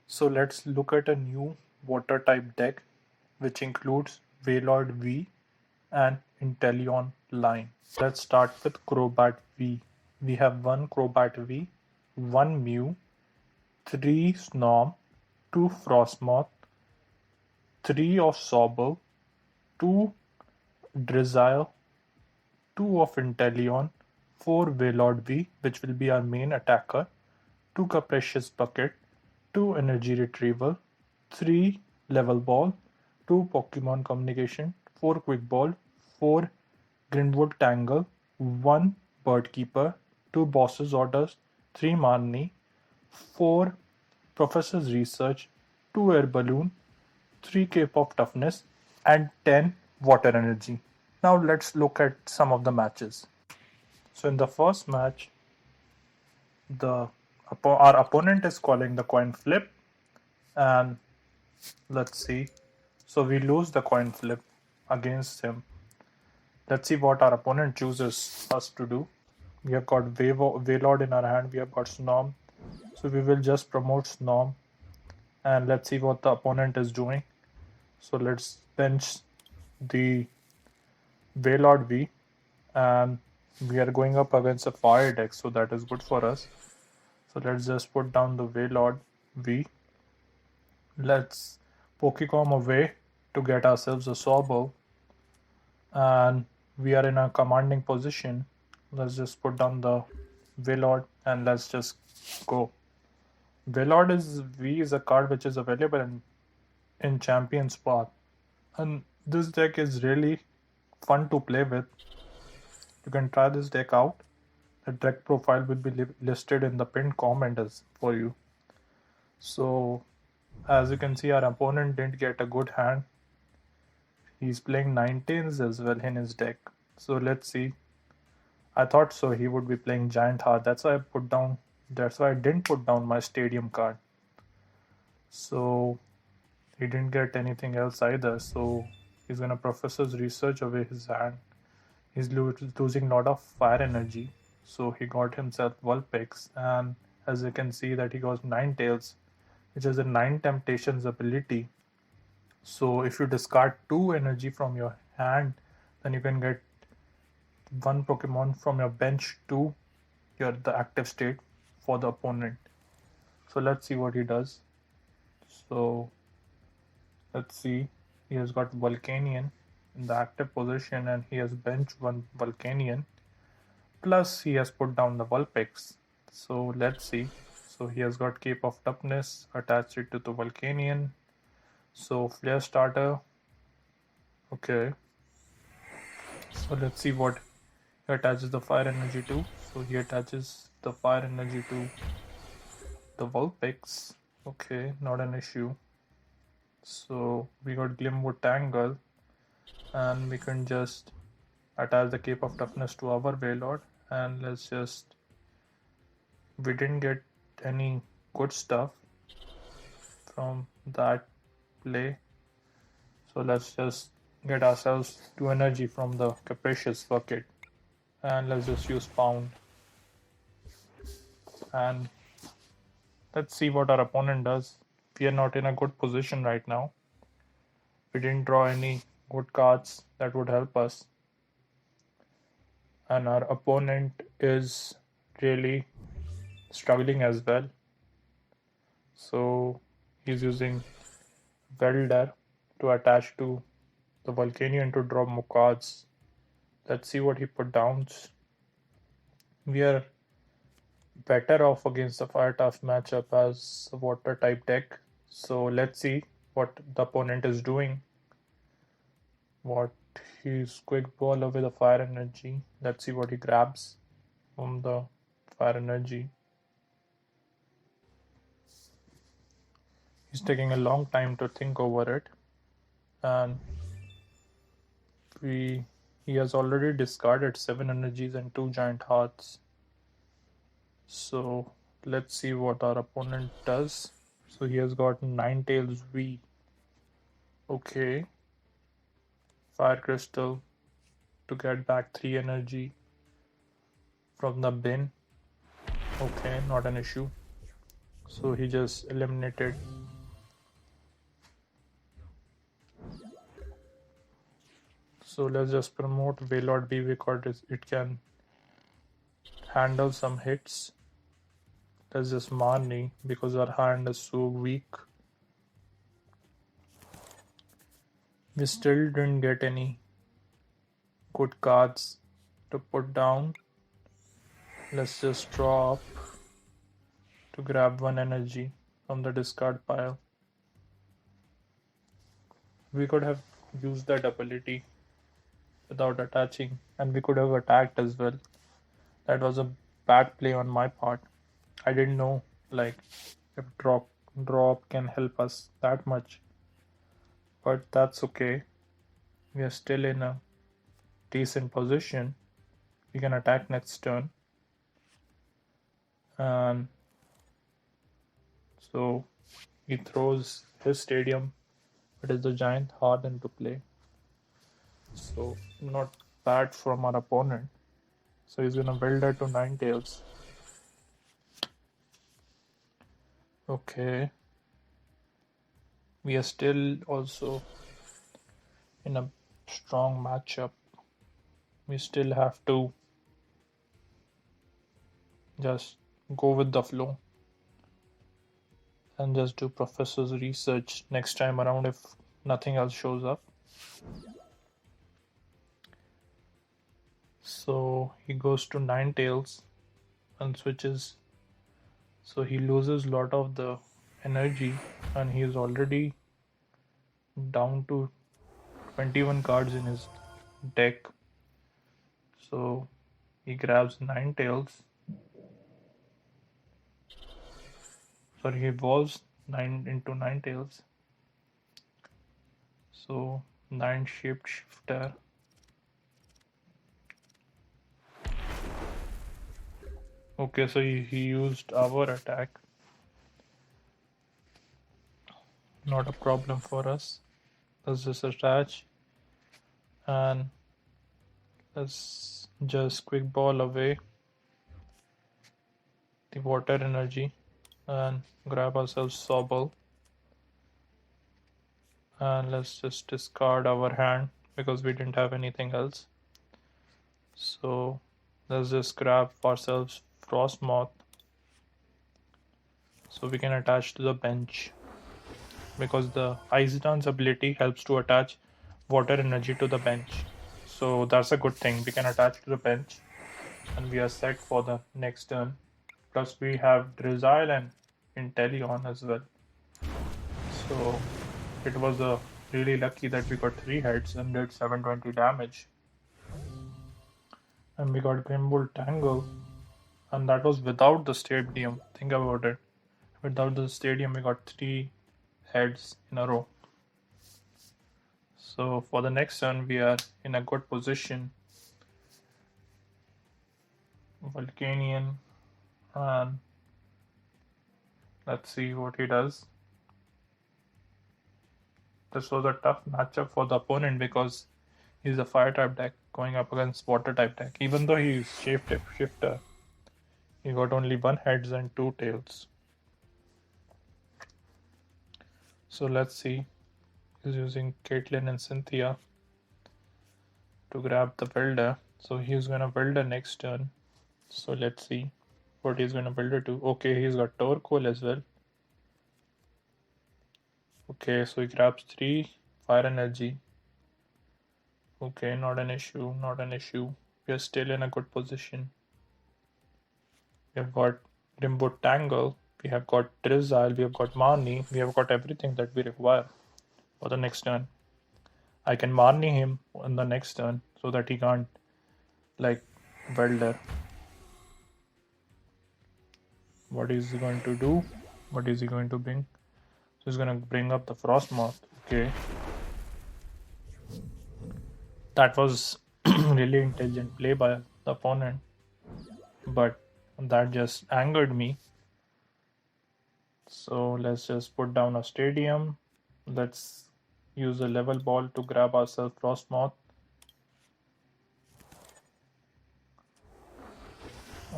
So let's look at a new water type deck which includes Wailord V and Inteleon line. Let's start with Crobat V. We have one Crobat V, one Mew, 3 Snom, 2 Frosmoth, 3 of Sobble, 2 Drizzile, 2 of Inteleon, 4 Wailord V, which will be our main attacker, 2 Capacious Bucket, 2 Energy Retrieval, 3 Level Ball, 2 Pokémon Communication, 4 Quick Ball, 4 Glimwood Tangle, 1 Bird Keeper, 2 Boss's Orders, 3 Marnie, 4 Professor's Research, 2 Air Balloon, 3 Cape of Toughness, and 10 Water Energy. Now let's look at some of the matches. So in the first match, our opponent is calling the coin flip, and let's see. So we lose the coin flip against him. Let's see what our opponent chooses us to do. We have got Wailord in our hand. We have got Snom. So we will just promote Snom, and let's see what the opponent is doing. So let's bench the Wailord V, and we are going up against a fire deck, so that is good for us. So let's just put down the Wailord V. Let's Pokecom away to get ourselves a Sobble, and we are in a commanding position. Let's just put down the Wailord and let's just go. Wailord V is a card which is available in Champion's Path, and this deck is really fun to play with. You can try this deck out. The deck profile will be listed in the pinned comment for you. So as you can see, our opponent didn't get a good hand. He's playing 19s as well in his deck. So let's see. I thought so he would be playing Giant Heart. That's why I didn't put down my Stadium card. So he didn't get anything else either. So he's gonna Professor's Research away his hand. He's losing a lot of fire energy. So he got himself Vulpix, and as you can see that he got Ninetales, which is a 9 Temptations ability. So if you discard 2 energy from your hand, then you can get 1 Pokemon from your bench to the active state for the opponent. So let's see what he does. So let's see, he has got Volcanion in the active position, and he has benched 1 Volcanion, plus he has put down the Vulpix. So let's see. So he has got Cape of Toughness, attached it to the Volcanion. So Flare Starter. Okay. So let's see what he attaches the fire energy to. So he attaches the fire energy to the Vulpix. Okay, not an issue. So we got Glimwood Tangle, and we can just attach the Cape of Toughness to our Wailord, and let's just, we didn't get any good stuff from that play, so let's just get ourselves 2 energy from the Capacious Bucket, and let's just use Pound, and let's see what our opponent does. We are not in a good position right now. We didn't draw any good cards that would help us, and our opponent is really struggling as well. So he's using Welder to attach to the Volcanion to draw more cards. Let's see what he put down. We are better off against the Fire Tough matchup as a water type deck. So let's see what the opponent is doing. What he's Quick Ball away the fire energy. Let's see what he grabs from the fire energy. He's taking a long time to think over it, and he has already discarded 7 energies and 2 giant hearts. So let's see what our opponent does. So he has got Ninetales V. Okay. Fire Crystal to get back 3 energy from the bin. Okay, not an issue. So he just eliminated So let's just promote Wailord V because it can handle some hits. Let's just Marnie because our hand is so weak. We still didn't get any good cards to put down. Let's just draw up to grab one energy from the discard pile. We could have used that ability without attaching, and we could have attacked as well. That was a bad play on my part. I didn't know like if drop can help us that much, but that's okay. We are still in a decent position. We can attack next turn, and so he throws his stadium. It is the giant hard into play, so not bad from our opponent. So he's gonna build her to Ninetales. Okay. We are still also in a strong matchup. We still have to just go with the flow and just do Professor's research next time around if nothing else shows up. So he goes to Ninetales and switches. So he loses a lot of the energy and he is already down to 21 cards in his deck. So he grabs Ninetales. Sorry, he evolves 9 into Ninetales. So 9 shaped shifter. Okay, so he used our attack. Not a problem for us. Let's just attach and let's just quick ball away the water energy and grab ourselves Sobble. And let's just discard our hand because we didn't have anything else. So let's just grab ourselves Frosmoth so we can attach to the bench because the Ice Dance ability helps to attach water energy to the bench. So that's a good thing. We can attach to the bench and we are set for the next turn. Plus we have Drizzile and Inteleon as well. So it was really lucky that we got 3 hits and did 720 damage. And we got Glimwood Tangle, and that was without the stadium. Think about it. Without the stadium, we got 3 heads in a row. So for the next turn, we are in a good position. Volcanion, and let's see what he does. This was a tough matchup for the opponent because he's a fire type deck going up against water type deck. Even though he's shifter, he got only 1 heads and 2 tails. So let's see. He's using Caitlyn and Cynthia to grab the builder. So he's gonna build the next turn. So let's see what he's gonna build it to. Okay, he's got Torkoal as well. Okay, so he grabs 3 fire energy. Okay, not an issue, not an issue. We are still in a good position. We have got Glimwood Tangle, we have got Drizzile, we have got Marnie, we have got everything that we require for the next turn. I can Marnie him on the next turn so that he can't like Welder. What is he going to do? What is he going to bring? So he's going to bring up the Frosmoth. Okay. That was really intelligent play by the opponent. But that just angered me. So let's just put down a stadium. Let's use a level ball to grab ourselves Frosmoth.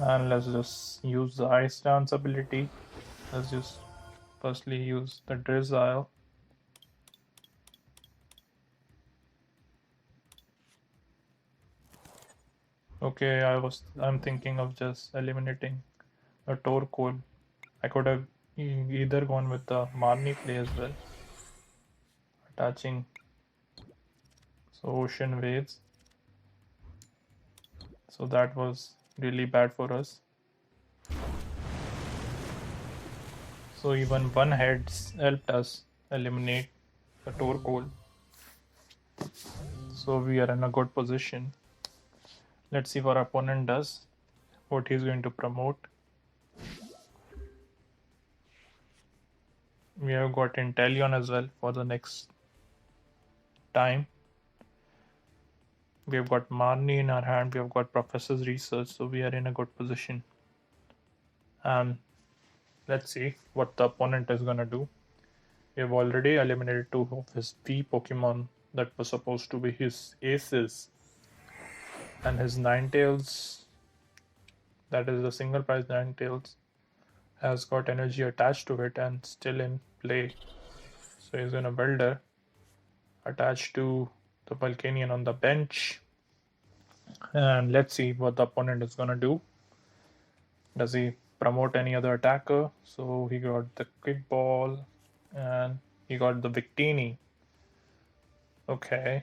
And let's just use the Ice Dance ability. Let's just firstly use the Drizzile. Okay, I'm thinking of just eliminating the Torkoal. I could have either gone with the Marnie play as well, attaching ocean waves. So that was really bad for us. So even one heads helped us eliminate the Torkoal. So we are in a good position. Let's see what our opponent does, what he's going to promote. We have got Inteleon as well for the next time. We have got Marnie in our hand, we have got Professor's Research, so we are in a good position. And let's see what the opponent is gonna do. We have already eliminated 2 of his V Pokemon that were supposed to be his aces. And his Ninetales, that is the single prize Ninetales, has got energy attached to it and still in play. So he's gonna Builder attached to the Volcanion on the bench. And let's see what the opponent is gonna do. Does he promote any other attacker? So he got the Quick Ball and he got the Victini. Okay.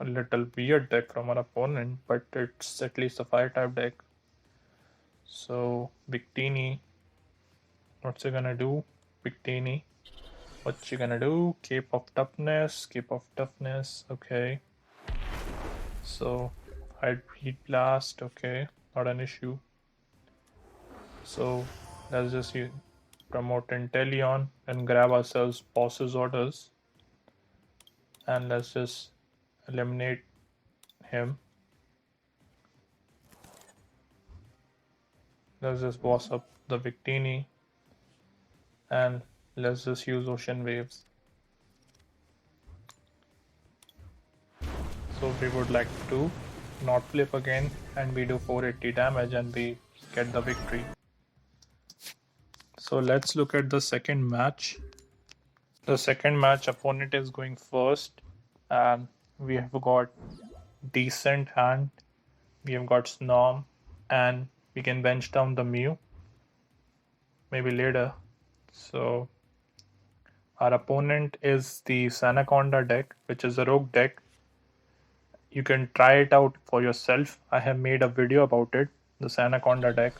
A little weird deck from our opponent, but it's at least a fire type deck. So Victini, what's he gonna do? Victini, what you gonna do? Cape of Toughness, okay. So Heat Blast, okay, not an issue. So let's just promote Inteleon and grab ourselves boss's orders. And let's just eliminate him. Let's just boss up the Victini. And let's just use Ocean Waves. So we would like to not flip again and we do 480 damage and we get the victory. So let's look at the second match. The second match, opponent is going first and we have got decent hand. We have got Snom and we can bench down the Mew maybe later. So our opponent is the Sanaconda deck, which is a rogue deck. You can try it out for yourself. I have made a video about it, the Sanaconda deck.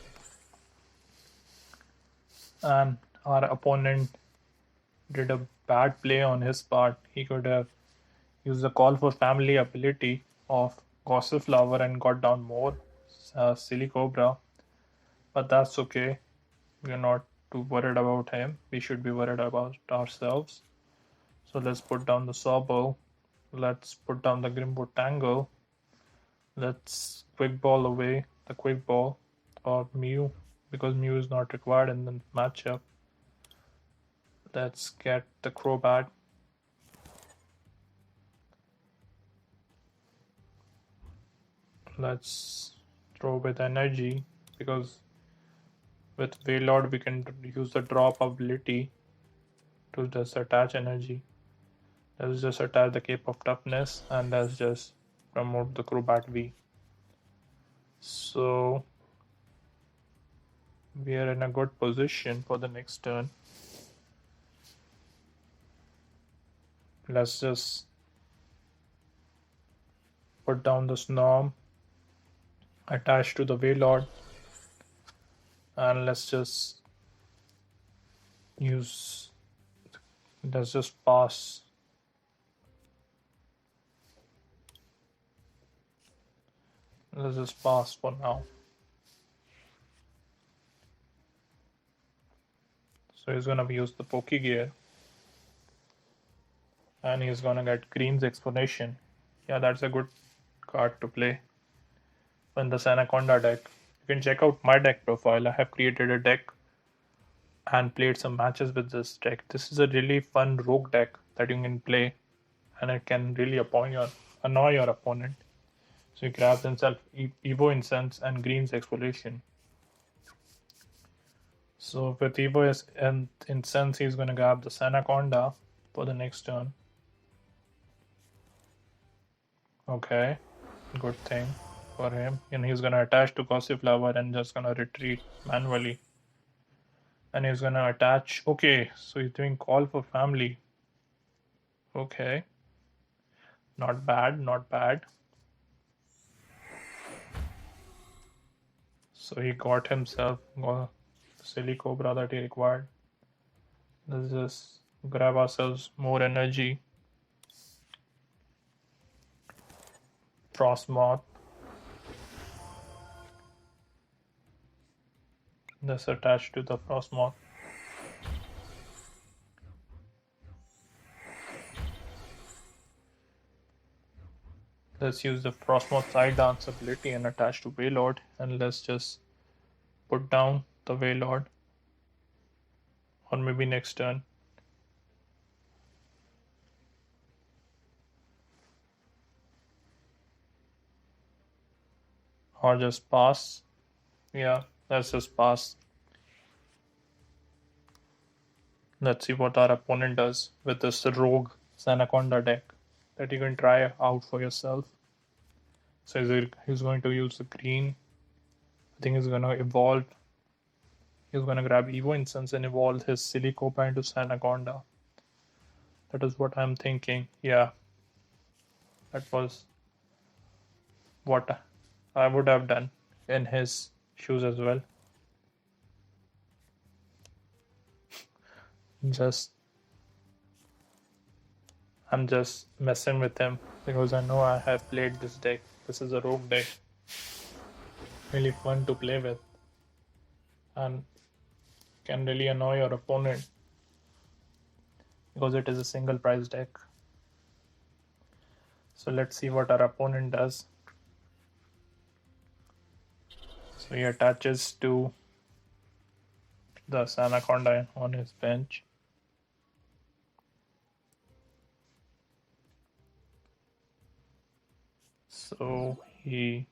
And our opponent did a bad play on his part. He could have used the Call for Family ability of Gossiflower and got down more Silly Cobra. But that's okay. We're not too worried about him. We should be worried about ourselves. So let's put down the Sobble. Let's put down the Glimwood Tangle. Let's Quick Ball away the Quick Ball or Mew, because Mew is not required in the matchup. Let's get the Crobat. Let's throw with energy, because with Wailord we can use the drop ability to just attach energy. Let's just attach the Cape of Toughness and let's just promote the Crobat V. So we are in a good position for the next turn. Let's just put down the Snom attached to the Wailord and let's just pass. Let's just pass for now. So he's gonna use the Pokegear and he's gonna get Green's Explanation. Yeah, that's a good card to play in the Sanaconda deck. You can check out my deck profile. I have created a deck and played some matches with this deck. This is a really fun rogue deck that you can play and it can really annoy your opponent. So he grabs himself Evo Incense and Green's Exfoliation. So with Evo and Incense, he's going to grab the Sanaconda for the next turn. Okay. Good thing for him. And he's gonna attach to Cauliflower and just gonna retreat manually. And he's gonna attach. Okay, so he's doing call for family. Okay. Not bad, not bad. So he got himself a silly cobra that he required. Let's just grab ourselves more energy. Frosmoth. Let's attach to the Frosmoth. Let's use the Frosmoth side dance ability and attach to Wailord, and let's just put down the Wailord. Or maybe next turn. Or just pass. Yeah, let's just pass. Let's see what our opponent does with this rogue Anaconda deck that you can try out for yourself. So he's going to use the green. I think he's going to evolve. He's going to grab Evo Incense and evolve his Silicopa into Anaconda. That is what I'm thinking. Yeah. That was what I would have done in his shoes as well. I'm just messing with him because I know I have played this deck. This is a rogue deck. Really fun to play with and can really annoy your opponent because it is a single price deck. So let's see what our opponent does. So he attaches to the Anaconda on his bench. So he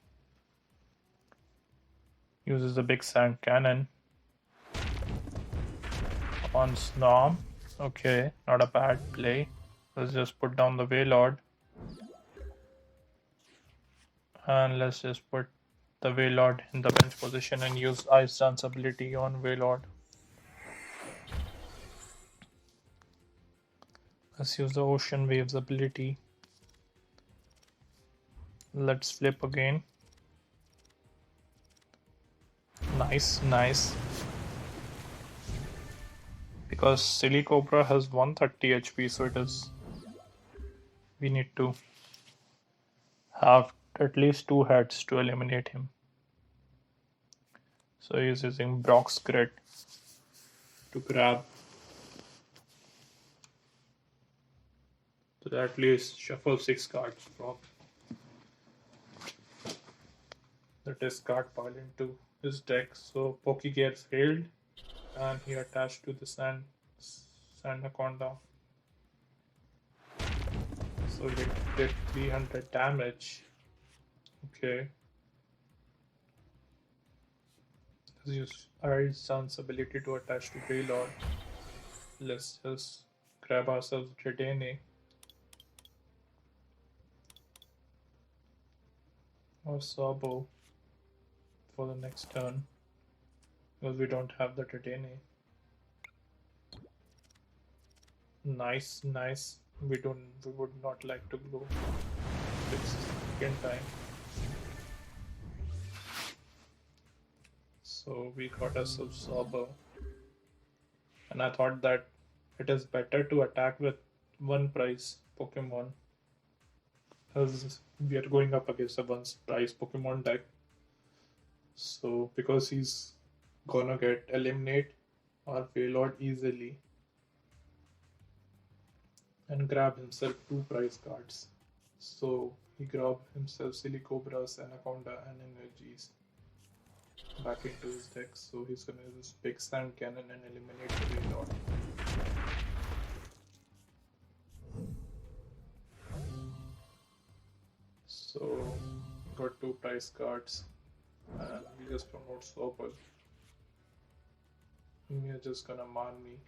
uses the big sand cannon on Snom. Okay, not a bad play. Let's just put down the Wailord. And let's just put the Wailord in the bench position and use Ice Dance ability on Wailord. Let's use the Ocean Waves ability. Let's flip again. Nice, nice. Because Silly Cobra has 130 HP, so we need to have at least 2 heads to eliminate him. So he's using Brock's Grit to grab. So at least shuffle 6 cards from the discard pile into his deck. So Pokegear failed and he attached to the Anaconda. So he did 300 damage. Okay. Let's use Ice Sun's ability to attach to Wailord. Let's just grab ourselves Tridane. Or Sobble for the next turn. Because we don't have the Tridane. Nice, nice. We would not like to go 6th time. So we got ourselves Sobble. And I thought that it is better to attack with 1 price Pokemon. As we are going up against a 1 price Pokemon deck. So because he's gonna get eliminate our Wailord easily. And grab himself 2 prize cards. So he grabbed himself Silly Cobras, Anaconda, and Energies back into his deck. So he's gonna use this big sand cannon and eliminate the Wailord. So got 2 prize cards and we just promote Sobble. You're just gonna Marnie.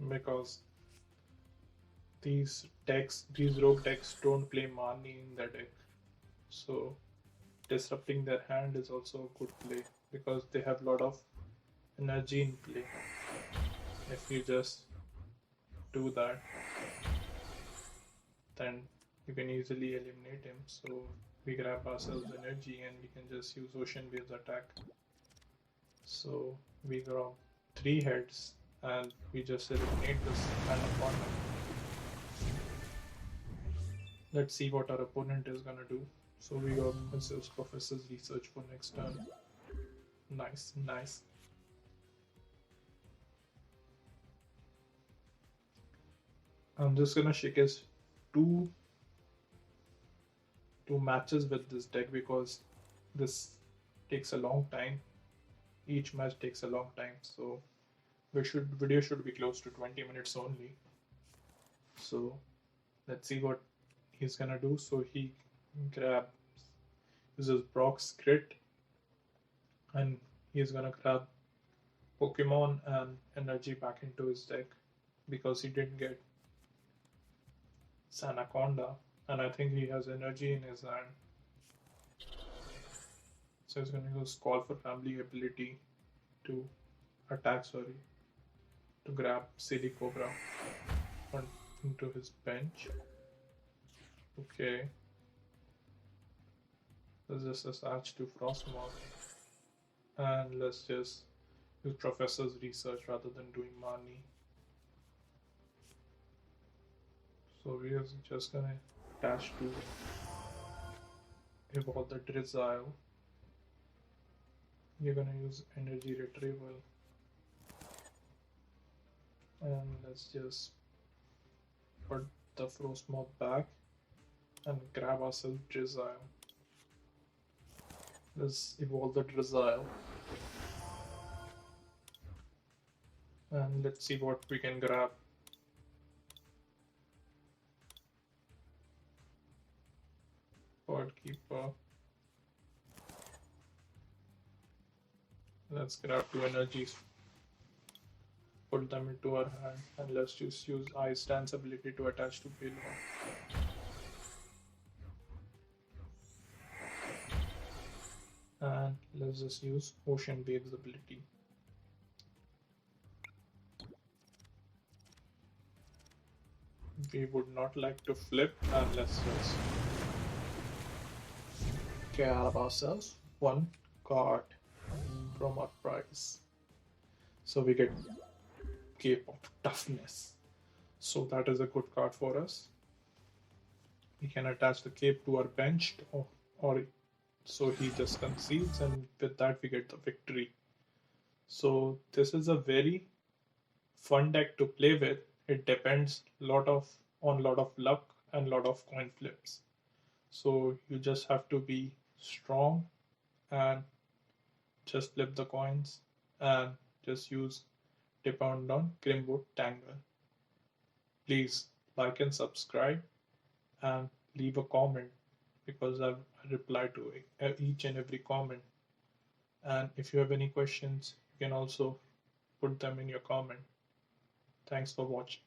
Because these rogue decks don't play Marnie in their deck. So disrupting their hand is also a good play because they have a lot of energy in play. If you just do that, then you can easily eliminate him. So we grab ourselves energy and we can just use Ocean Waves attack. So we grab 3 heads and we just eliminate this Anaconda. Let's see what our opponent is gonna do. So we got Mrs. Professor's Research for next turn. Nice, nice. I'm just gonna shake his two matches with this deck because this takes a long time. Each match takes a long time, so video should be close to 20 minutes only. So let's see what he's gonna do. So he uses Brock's Crit, and he's gonna grab Pokemon and energy back into his deck because he didn't get Anaconda, and I think he has energy in his hand. So he's gonna use Call for Family ability to attack, to grab Silly Cobra into his bench. Okay. Let's just attach to Frosmoth. And let's just use Professor's Research rather than doing Marnie. So we are just gonna attach to evolve the Drizzile. We're gonna use Energy Retrieval. And let's just put the Frosmoth back and grab ourselves Drizzile. Let's evolve the Drizzile. And let's see what we can grab. Bird Keeper. Let's grab 2 energies, put them into our hand, and let's just use Ice Dance ability to attach to Wailord. And let's just use Ocean Waves ability. We would not like to flip, and let's just grab ourselves 1 card from our prize. So we get Cape of Toughness. So that is a good card for us. We can attach the cape to our bench, or so he just concedes, and with that we get the victory. So this is a very fun deck to play with. It depends on lot of luck and lot of coin flips. So you just have to be strong and just flip the coins and just depend on Glimwood Tangle. Please like and subscribe and leave a comment because I reply to each and every comment. And if you have any questions, you can also put them in your comment. Thanks for watching.